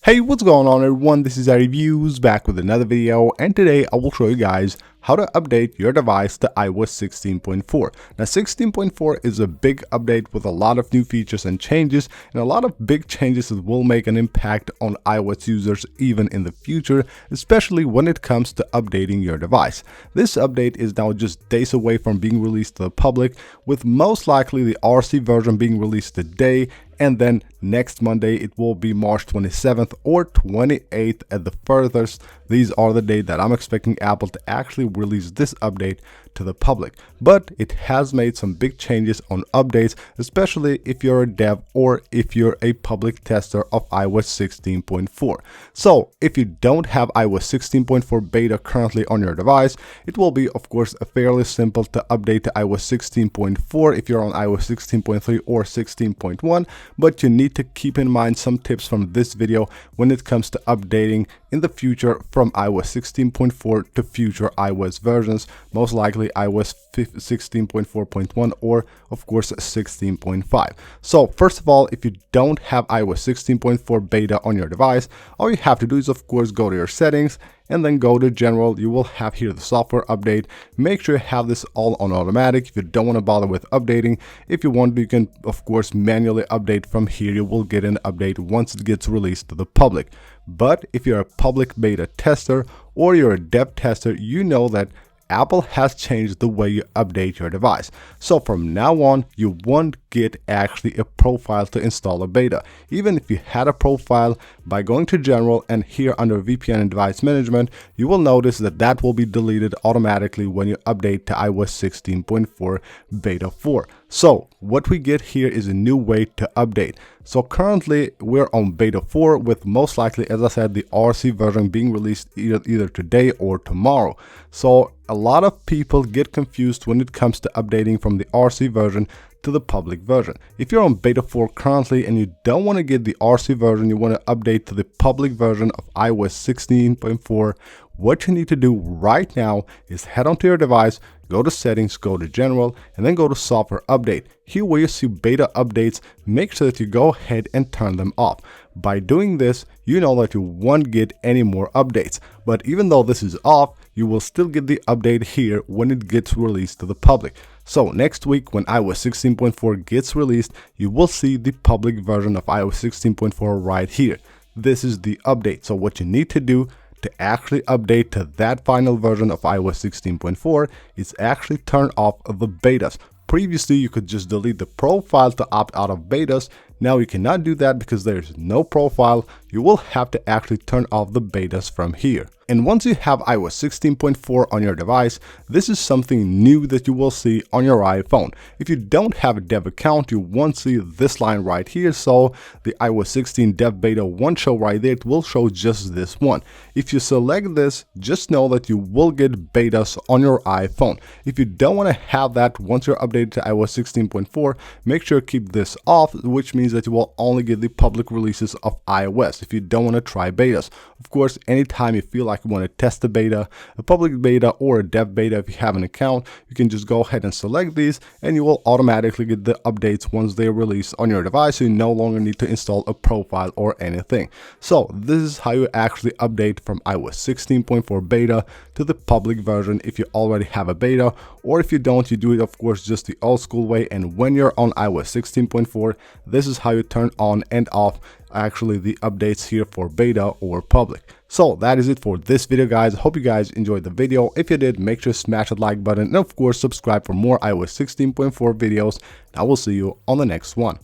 Hey, what's going on everyone, this is iReviews back with another video, and today I will show you guys how to update your device to iOS 16.4. Now 16.4 is a big update with a lot of new features and changes, and a lot of big changes that will make an impact on iOS users even in the future, especially when it comes to updating your device. This update is now just days away from being released to the public, with most likely the RC version being released today, and then next Monday it will be March 27th or 28th at the furthest. These are the dates that I'm expecting Apple to actually release this update to the public. But it has made some big changes on updates, especially if you're a dev or if you're a public tester of iOS 16.4. So if you don't have iOS 16.4 beta currently on your device, it will be of course fairly simple to update to iOS 16.4 if you're on iOS 16.3 or 16.1, but you need to keep in mind some tips from this video when it comes to updating in the future from iOS 16.4 to future iOS versions, most likely iOS 16.4.1 or of course 16.5. So first of all, if you don't have iOS 16.4 beta on your device, all you have to do is of course go to your settings and then go to general. You will have here the software update. Make sure you have this all on automatic if you don't want to bother with updating. If you want, you can of course manually update from here. You will get an update once it gets released to the public. But if you're a public beta tester or you're a dev tester, you know that Apple has changed the way you update your device. So from now on, you won't get actually a profile to install a beta. Even if you had a profile, by going to general and here under VPN and device management, you will notice that that will be deleted automatically when you update to iOS 16.4 beta 4. So what we get here is a new way to update. So currently we're on beta 4 with most likely, as I said, the RC version being released either today or tomorrow. So a lot of people get confused when it comes to updating from the RC version to the public version. If you're on beta 4 currently and you don't want to get the RC version, you want to update to the public version of iOS 16.4, what you need to do right now is head onto your device, go to settings, go to general, and then go to software update. Here where you see beta updates, make sure that you go ahead and turn them off. By doing this, you know that you won't get any more updates. But even though this is off, you will still get the update here when it gets released to the public. So next week when iOS 16.4 gets released, you will see the public version of iOS 16.4 right here. This is the update. So what you need to do to actually update to that final version of iOS 16.4 is actually turn off the betas. Previously, you could just delete the profile to opt out of betas. Now you cannot do that because there's no profile. You will have to actually turn off the betas from here. And once you have iOS 16.4 on your device, this is something new that you will see on your iPhone. If you don't have a dev account, you won't see this line right here. So the iOS 16 dev beta won't show right there. It will show just this one. If you select this, just know that you will get betas on your iPhone. If you don't want to have that once you're updated to iOS 16.4, make sure to keep this off, which means that you will only get the public releases of iOS if you don't want to try betas. Of course, anytime you feel like you want to test a beta, a public beta or a dev beta, if you have an account, you can just go ahead and select these and you will automatically get the updates once they release on your device. So you no longer need to install a profile or anything. So this is how you actually update from iOS 16.4 beta to the public version if you already have a beta, or if you don't, you do it of course just the old school way. And when you're on iOS 16.4, this is how you turn on and off actually the updates here for beta or public. So that is it for this video, guys. Hope you guys enjoyed the video. If you did, make sure to smash that like button and of course subscribe for more iOS 16.4 videos. I will see you on the next one.